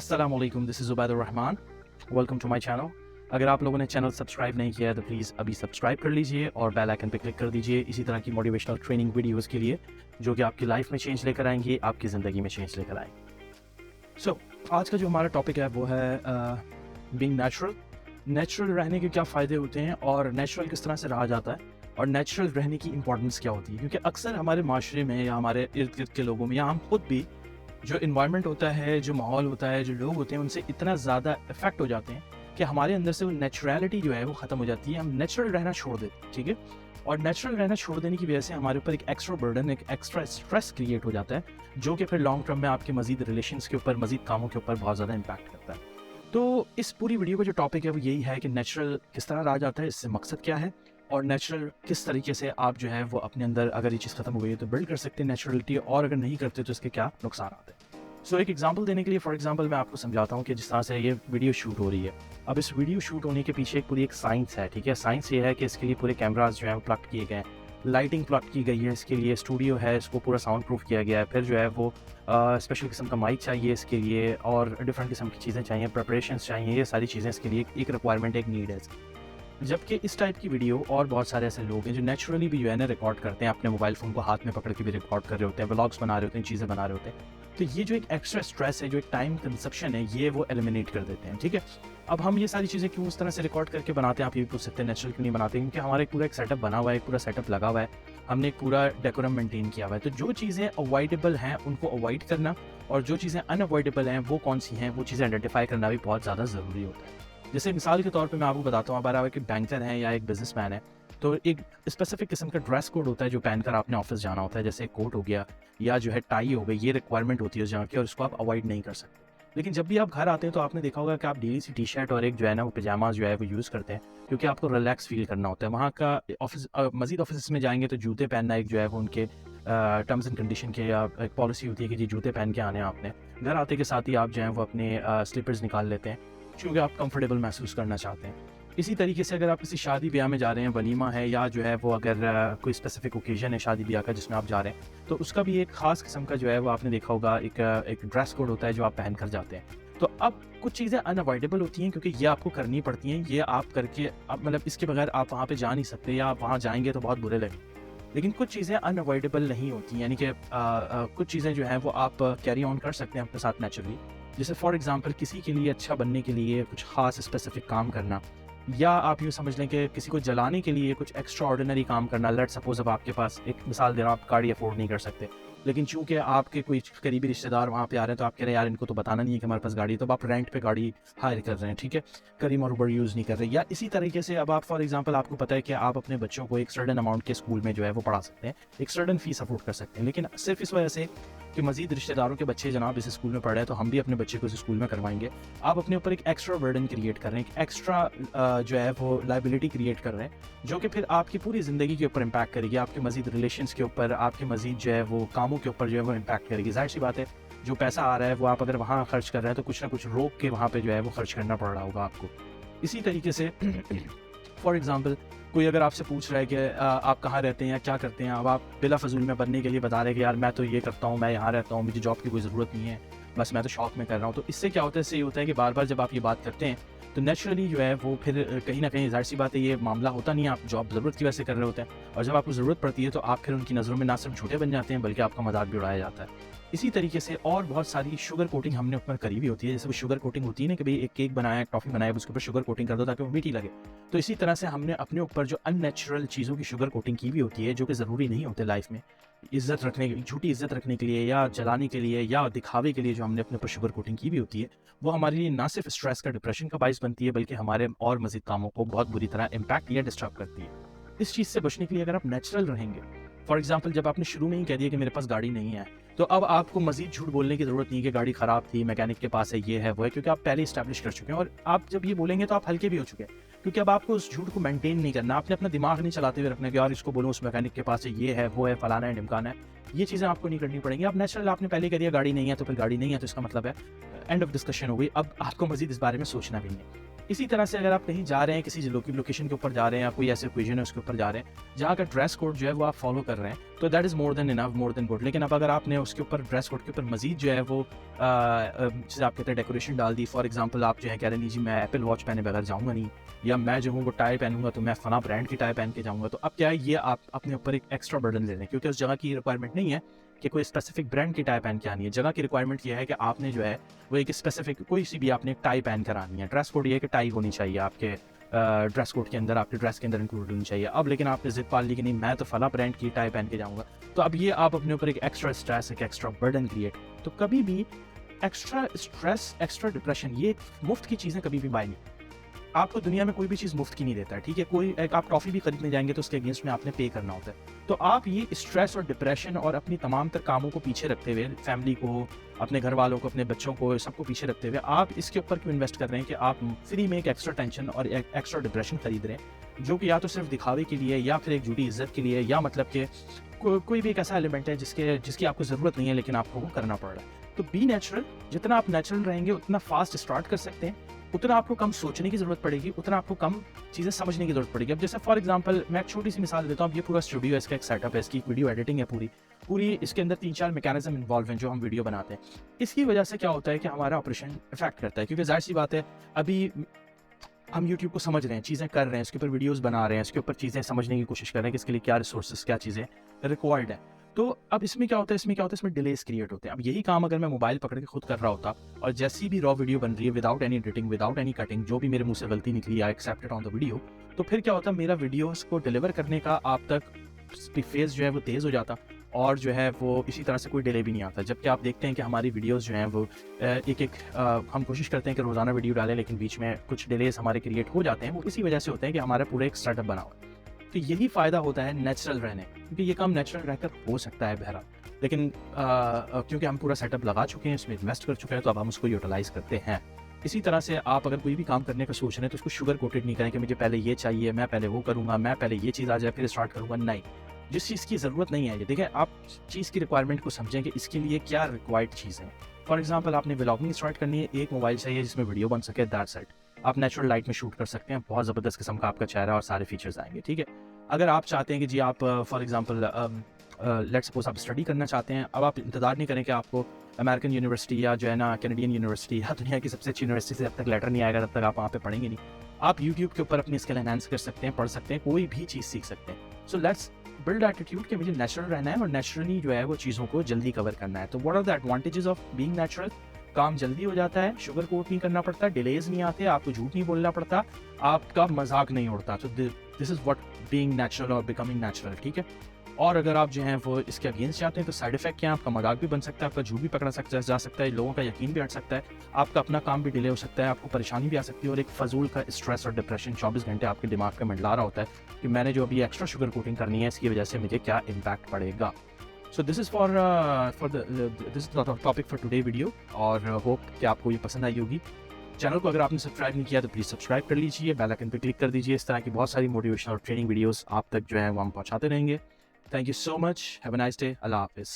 अस्सलाम वालेकुम, this is Zubair Rahman. Welcome to my channel. अगर आप लोगों ने चैनल सब्सक्राइब नहीं किया है तो प्लीज़ अभी सब्सक्राइब कर लीजिए और बेल आइकन पे क्लिक कर दीजिए इसी तरह की मोटिवेशनल ट्रेनिंग वीडियोस के लिए जो कि आपकी लाइफ में चेंज लेकर आएंगी, आपकी ज़िंदगी में चेंज लेकर आएंगे। सो आज का जो हमारा टॉपिक है वो है बीइंग नेचुरल। नेचुरल रहने के क्या फ़ायदे होते हैं और नेचुरल किस तरह से रहा जाता है और नेचुरल रहने की इंपॉर्टेंस क्या होती है, क्योंकि अक्सर हमारे माशरे में या हमारे इर्द गिर्द के लोगों में या हम खुद भी जो इन्वायरमेंट होता है, जो माहौल होता है, जो लोग होते हैं उनसे इतना ज़्यादा इफेक्ट हो जाते हैं कि हमारे अंदर से वो नेचुरलिटी जो है वो ख़त्म हो जाती है। हम नेचुरल रहना छोड़ देते हैं, ठीक है। और नेचुरल रहना छोड़ देने की वजह से हमारे ऊपर एक एक्स्ट्रा बर्डन, एक एक्स्ट्रा स्ट्रेस क्रिएट हो जाता है जो कि फिर लॉन्ग टर्म में आपके मजीद रिलेशंस के ऊपर, मजीद कामों के ऊपर बहुत ज़्यादा इम्पैक्ट करता है। तो इस पूरी वीडियो का जो टॉपिक है वो यही है कि नेचुरल किस तरह रहा जाता है, इससे मकसद क्या है और नेचुरल किस तरीके से आप जो है वो अपने अंदर, अगर ये चीज़ ख़त्म हो गई है तो बिल्ड कर सकते हैं नेचुरलिटी, और अगर नहीं करते तो इसके क्या नुकसान आते हैं। सो एक एग्जांपल देने के लिए, फॉर एग्जांपल मैं आपको समझाता हूँ कि जिस तरह से ये वीडियो शूट हो रही है। अब इस वीडियो शूट होने के पीछे पूरी एक साइंस है, ठीक है। साइंस ये है कि इसके लिए पूरे कैमराज जो है वो प्लग किए गए हैं, लाइटिंग प्लग की गई है, इसके लिए स्टूडियो है, इसको पूरा साउंड प्रूफ किया गया है, फिर जो है वो स्पेशल किस्म का माइक चाहिए इसके लिए और डिफरेंट किस्म की चीज़ें चाहिए, प्रिपरेशंस चाहिए, ये सारी चीज़ें इसके लिए एक रिक्वायरमेंट, एक नीड है। जबकि इस टाइप की वीडियो और बहुत सारे ऐसे लोग हैं जो नेचुरली भी जो है ना रिकॉर्ड करते हैं, अपने मोबाइल फ़ोन को हाथ में पकड़ के भी रिकॉर्ड कर रहे होते हैं, व्लॉग्स बना रहे होते हैं, चीज़ें बना रहे होते हैं। तो ये जो एक एक्स्ट्रा स्ट्रेस है, जो एक टाइम कंजप्शन है, ये वो एलिमिनेट कर देते हैं, ठीक है। अब हम ये सारी चीज़ें क्यों उस तरह से रिकॉर्ड करके बनाते हैं, आप ये पूछ सकते हैं नेचुरल क्यों नहीं बनाते, क्योंकि हमारा एक पूरा एक सेटअप बना हुआ है, एक पूरा सेटअप लगा हुआ है, हमने एक पूरा डेकोरम मेंटेन किया हुआ है। तो जो चीज़ें अवॉइडेबल हैं उनको अवॉइड करना और जो चीज़ें अनअवॉइडेबल हैं वो कौन सी हैं, वो चीज़ें आइडेंटिफाई करना भी बहुत ज़्यादा ज़रूरी होता है। जैसे मिसाल के तौर पे मैं आपको बताता हूँ, अगर आप एक बैंकर हैं या एक बिजनेसमैन है तो एक स्पेसिफिक किस्म का ड्रेस कोड होता है जो पहनकर आपने ऑफिस जाना होता है, जैसे कोट हो गया या जो है टाई हो गई, ये रिक्वायरमेंट होती है उस जगह की और इसको आप अवॉइड नहीं कर सकते। लेकिन जब भी आप घर आते हैं तो आपने देखा होगा कि आप डेली सी टी शर्ट और एक जो है ना वो पजामा जो है वो यूज़ करते हैं, क्योंकि आपको रिलैक्स फील करना होता है। वहाँ का ऑफिस, मजीद ऑफिस में जाएंगे तो जूते पहनना एक जो है वो उनके टर्म्स एंड कंडीशन के या एक पॉलिसी होती है कि जी जूते पहन के आने हैं आपने। घर आते के साथ ही आप जो है वो अपने स्लीपर्स निकाल लेते हैं क्योंकि आप कंफर्टेबल महसूस करना चाहते हैं। इसी तरीके से अगर आप किसी शादी ब्याह में जा रहे हैं, वलीमा है या जो है वो अगर कोई स्पेसिफिक ओकेजन है शादी ब्याह का जिसमें आप जा रहे हैं, तो उसका भी एक ख़ास किस्म का जो है वो आपने देखा होगा एक ड्रेस कोड होता है जो आप पहन कर जाते हैं। तो अब कुछ चीज़ें अनअवॉइडेबल होती हैं क्योंकि ये आपको करनी पड़ती हैं, ये आप करके अब मतलब इसके बगैर आप वहाँ पे जा नहीं सकते या आप वहाँ जाएंगे तो बहुत बुरे लगेंगे। लेकिन कुछ चीज़ें अनअवॉइडेबल नहीं होती, यानी कि कुछ चीज़ें जो हैं वो आप कैरी ऑन कर सकते हैं अपने साथ नेचुरली। जैसे फॉर एग्जांपल किसी के लिए अच्छा बनने के लिए कुछ ख़ास स्पेसिफिक काम करना, या आप यूँ समझ लें कि किसी को जलाने के लिए कुछ एक्स्ट्रा ऑर्डिनरी काम करना। लेट्स सपोज अब आपके पास, एक मिसाल दे रहा हूँ, आप गाड़ी अफोर्ड नहीं कर सकते, लेकिन चूंकि आपके कोई करीबी रिश्तेदार वहाँ पे आ रहे हैं तो आप कह रहे हैं यार इनको तो बताना नहीं है कि हमारे पास गाड़ी है, तो आप रेंट पे गाड़ी हायर कर रहे हैं, ठीक है, करीम और उबर यूज़ नहीं कर रहे। या इसी तरीके से अब आप फॉर एग्जांपल आपको पता है कि आप अपने बच्चों को एक सर्टेन अमाउंट के स्कूल में जो है वो पढ़ा सकते हैं, एक सर्टेन फीस अफोर्ड कर सकते हैं, लेकिन सिर्फ इस वजह से कि मजीद रिश्तेदारों के बच्चे जनाब इस स्कूल में पढ़ रहे हैं तो हम भी अपने बच्चे को इस स्कूल में करवाएंगे। आप अपने ऊपर एक एक्स्ट्रा बर्डन क्रिएट कर रहे हैं, एक एक्स्ट्रा जो है वो लाइबिलिटी क्रिएट कर रहे हैं जो कि फिर आपकी पूरी ज़िंदगी के ऊपर इम्पैक्ट करेगी, आपके मजीद रिलेशंस के ऊपर, आपके मजीद जो है वो कामों के ऊपर जो है वो इम्पैक्ट करेगी। जाहिर सी बात है, जो पैसा आ रहा है वो आप अगर वहाँ खर्च कर रहे हैं तो कुछ ना कुछ रोक के वहाँ पे जो है वो खर्च करना पड़ रहा होगा आपको। इसी तरीके से फॉर एग्जांपल कोई अगर आपसे पूछ रहा है कि आप कहाँ रहते हैं या क्या करते हैं, अब आप बिला फजूल में बनने के लिए बता रहे हैं कि यार मैं तो ये करता हूँ, मैं यहाँ रहता हूँ, मुझे जॉब की कोई ज़रूरत नहीं है, बस मैं तो शौक में कर रहा हूँ। तो इससे क्या होता है, इससे ये होता है कि बार बार जब आप ये बात करते हैं तो नेचुरली जो है वो फिर कहीं ना कहीं, जाहिर सी बात है, ये मामला होता नहीं है, आप जॉब ज़रूरत की वजह से कर रहे होते हैं और जब आपको ज़रूरत पड़ती है तो आप फिर उनकी नज़रों में ना सिर्फ झूठे बन जाते हैं बल्कि आपका मजाक भी उड़ाया जाता है। इसी तरीके से और बहुत सारी शुगर कोटिंग हमने ऊपर करी भी होती है। जैसे वो शुगर कोटिंग होती है ना कि भाई एक केक बनाया, टॉफ़ी बनाया, उसके ऊपर शुगर कोटिंग कर दो ताकि वो मीठी लगे। तो इसी तरह से हमने अपने ऊपर जो अननेचुरल चीज़ों की शुगर कोटिंग की भी होती है जो कि ज़रूरी नहीं होते लाइफ में, इज्जत रखने, झूठी इज्जत रखने के लिए या जलाने के लिए या दिखावे के लिए जो हमने अपने ऊपर शुगर कोटिंग की भी होती है, वो हमारे लिए ना सिर्फ स्ट्रेस का, डिप्रेशन का बाइस बनती है बल्कि हमारे और मज़ीद कामों को बहुत बुरी तरह इम्पैक्ट या डिस्टर्ब करती है। इस चीज़ से बचने के लिए अगर आप नेचुरल रहेंगे, फॉर एग्जाम्पल जब आपने शुरू में ही कह दिया कि मेरे पास गाड़ी नहीं है, तो अब आपको मजीद झूठ बोलने की ज़रूरत नहीं है कि गाड़ी ख़राब थी, मैकेनिक के पास है, ये है वो है, क्योंकि आप पहले इस्टेब्लिश कर चुके हैं। और आप जब ये बोलेंगे तो आप हल्के भी हो चुके हैं, क्योंकि अब आपको उस झूठ को मेंटेन नहीं करना, आपने अपना दिमाग नहीं चलाते हुए रखना कि यार इसको बोलो उस मैकेनिक के पास है, ये है वो है, फलाना है ढिमकाना है। ये चीज़ें आपको नहीं करनी पड़ेंगी। आप नेचुरल, आपने पहले कह दिया गाड़ी नहीं है तो फिर गाड़ी नहीं है, तो इसका मतलब है एंड ऑफ डिस्कशन हो गई, अब आपको मजीद इस बारे में सोचना भी नहीं। इसी तरह से अगर आप कहीं जा रहे हैं, किसी लोकेशन के ऊपर जा रहे हैं, या कोई ऐसे ओकेजन है उसके ऊपर जा रहे हैं जहाँ का ड्रेस कोड जो है वो आप फॉलो कर रहे हैं, तो that is more than enough, more than good. लेकिन अब अगर आपने उसके ऊपर ड्रेस कोड के ऊपर मजीद जो है वो जैसे आप कहते हैं डेकोरेशन डाल दी, फॉर एग्जांपल आप जो है कह रहे हैं जी मैं एप्पल वॉच पहने बगैर जाऊँगा नहीं, या मैं जो हूँ वो टाई पहनूंगा तो मैं फला ब्रांड की टाई पहन के जाऊँगा, तो अब क्या है, ये आप अपने ऊपर एक एक्स्ट्रा बर्डन ले रहे हैं, क्योंकि उस जगह की रिक्वायरमेंट नहीं है कि कोई स्पेसिफिक ब्रांड की टाई पहन के आनी है। जगह की रिक्वायरमेंट ये है कि आपने जो है वो एक स्पेसिफिक कोई सी भी आपने एक टाई पहन कर आनी है। ड्रेस कोड ये है कि टाई होनी चाहिए आपके ड्रेस कोड के अंदर, आपके ड्रेस के अंदर इंक्लूड होनी चाहिए। अब लेकिन आपने जिद पाल ली कि नहीं मैं तो फला ब्रांड की टाई पहन के जाऊँगा, तो अब ये आप अपने ऊपर एक एक्स्ट्रा स्ट्रेस, एक एक्स्ट्रा बर्डन क्रिएट। तो कभी भी एक्स्ट्रा स्ट्रेस, एक्स्ट्रा डिप्रेशन, ये मुफ्त की चीज़ें कभी भी बाय नहीं। आपको दुनिया में कोई भी चीज़ मुफ्त की नहीं देता है, ठीक है। कोई एक आप टॉफ़ी भी खरीदने जाएंगे तो उसके अगेंस्ट में आपने पे करना होता है। तो आप ये स्ट्रेस और डिप्रेशन और अपनी तमाम तर कामों को पीछे रखते हुए, फैमिली को, अपने घर वालों को, अपने बच्चों को, सबको पीछे रखते हुए आप इसके ऊपर क्यों इन्वेस्ट कर रहे हैं कि आप फ्री में एक एक्स्ट्रा टेंशन और एक एक्स्ट्रा डिप्रेशन खरीद रहे हैं, जो कि या तो सिर्फ दिखावे के लिए, या फिर एक झूठी इज्जत के लिए, या मतलब कि कोई भी एक ऐसा एलिमेंट है जिसकी आपको ज़रूरत नहीं है लेकिन आपको वो करना पड़ रहा है। तो बी नेचुरल, जितना आप नेचुरल रहेंगे उतना फास्ट स्टार्ट कर सकते हैं, उतना आपको कम सोचने की ज़रूरत पड़ेगी, उतना आपको कम चीज़ें समझने की ज़रूरत पड़ेगी। अब जैसे फॉर एग्जांपल मैं एक छोटी सी मिसाल देता हूँ, अब ये पूरा स्टूडियो है, इसका एक सेटअप है, इसकी एक वीडियो एडिटिंग है पूरी इसके अंदर 3-4 मैकेनिज्म इन्वॉल्व हैं जो हम वीडियो बनाते हैं। इसकी वजह से क्या होता है कि हमारा ऑपरेशन इफेक्ट करता है, क्योंकि जाहिर सी बात है अभी हम यूट्यूब को समझ रहे हैं, चीज़ें कर रहे हैं, इसके ऊपर वीडियोज़ बना रहे हैं, इसके ऊपर चीज़ें समझने की कोशिश कर रहे हैं कि इसके लिए क्या रिसोर्सेज, क्या चीज़ें रिक्वायर्ड है। तो अब इसमें क्या होता है, इसमें डिलेस क्रिएट होते हैं। अब यही काम अगर मैं मोबाइल पकड़ के खुद कर रहा होता और जैसी भी रॉ वीडियो बन रही है without any editing, without any cutting, जो भी मेरे मुंह से गलती निकली, I accepted on the video, तो फिर क्या होता, मेरा वीडियोस को डिलीवर करने का आप तक फेज जो है वो तेज़ हो जाता, और जो है वो इसी तरह से कोई डिले भी नहीं आता। जबकि आप देखते हैं कि हमारी वीडियोस जो हैं वो हम कोशिश करते हैं कि रोज़ाना वीडियो डालें, लेकिन बीच में कुछ डिलेस हमारे क्रिएट हो जाते हैं। वो इसी वजह से होते हैं कि हमारा पूरा एक स्टार्टअप बना हुआ है। तो यही फ़ायदा होता है नेचुरल रहने, क्योंकि ये काम नेचुरल रहकर हो सकता है बहरहाल, लेकिन क्योंकि हम पूरा सेटअप लगा चुके हैं, इसमें इन्वेस्ट कर चुके हैं, तो अब हम उसको यूटिलाइज़ करते हैं। इसी तरह से आप अगर कोई भी काम करने का सोच रहे हैं तो उसको शुगर कोटेड नहीं करें कि मुझे पहले ये चाहिए, मैं पहले वो करूँगा, मैं पहले ये चीज़ आ जाए फिर स्टार्ट करूँगा। नहीं, जिस चीज़ की ज़रूरत नहीं है, ये देखें, आप चीज़ की रिक्वायरमेंट को समझें कि इसके लिए क्या रिक्वायर्ड चीज़ है। फॉर एग्जांपल आपने व्लॉगिंग स्टार्ट करनी है, एक मोबाइल चाहिए जिसमें वीडियो बन सके, दैट्स इट। आप नेचुरल लाइट में शूट कर सकते हैं, बहुत ज़बरदस्त किस्म का आपका चेहरा और सारे फीचर्स आएंगे, ठीक है। अगर आप चाहते हैं कि जी आप फॉर एग्जांपल लेट्स सपोज आप स्टडी करना चाहते हैं, अब आप इंतज़ार नहीं करें कि आपको अमेरिकन यूनिवर्सिटी या जो है ना कैनेडियन यूनिवर्सिटी या दुनिया की सबसे अच्छी यूनिवर्सिटी से जब तक लेटर नहीं आएगा तब तक आप वहाँ पे पढ़ेंगे नहीं। आप यूट्यूब के ऊपर अपनी स्किल एनहांस कर सकते हैं, पढ़ सकते हैं, कोई भी चीज़ सीख सकते हैं। सो लेट्स बिल्ड एटीट्यूड कि मुझे नेचुरल रहना है और नेचुरली जो है वो चीज़ों को जल्दी कवर करना है। तो what are the advantages of being natural? काम जल्दी हो जाता है, शुगर कोट नहीं करना पड़ता, डिलेज नहीं आते, आपको झूठ नहीं बोलना पड़ता, आपका मजाक नहीं उड़ता। तो this is what being natural और बिकमिंग नेचुरल, ठीक है। और अगर आप जो हैं वो इसके अगेंस्ट जाते हैं तो साइड इफेक्ट क्या है, आपका मजाक भी बन सकता है, आपका झूठ भी पकड़ा जा सकता है, लोगों का यकीन भी हट सकता है, आपका अपना काम भी डिले हो सकता है, आपको परेशानी भी आ सकती है, और एक फजूल का स्ट्रेस और डिप्रेशन 24 घंटे आपके दिमाग में मंडला रहा होता है कि मैंने जो अभी एक्स्ट्रा शुगर कोटिंग करनी है इसकी वजह से मुझे क्या इम्पैक्ट पड़ेगा। So this is this is the topic for today video, और होप कि आपको ये पसंद आई होगी। चैनल को अगर आपने सब्सक्राइब नहीं किया तो प्लीज़ सब्सक्राइब कर लीजिए, बेल आइकन पर क्लिक कर दीजिए। इस तरह की बहुत सारी मोटिवेशनल और ट्रेनिंग वीडियोस आप तक जो है वो हम पहुंचाते रहेंगे। Thank you so much. Have a nice day. Allah Hafiz.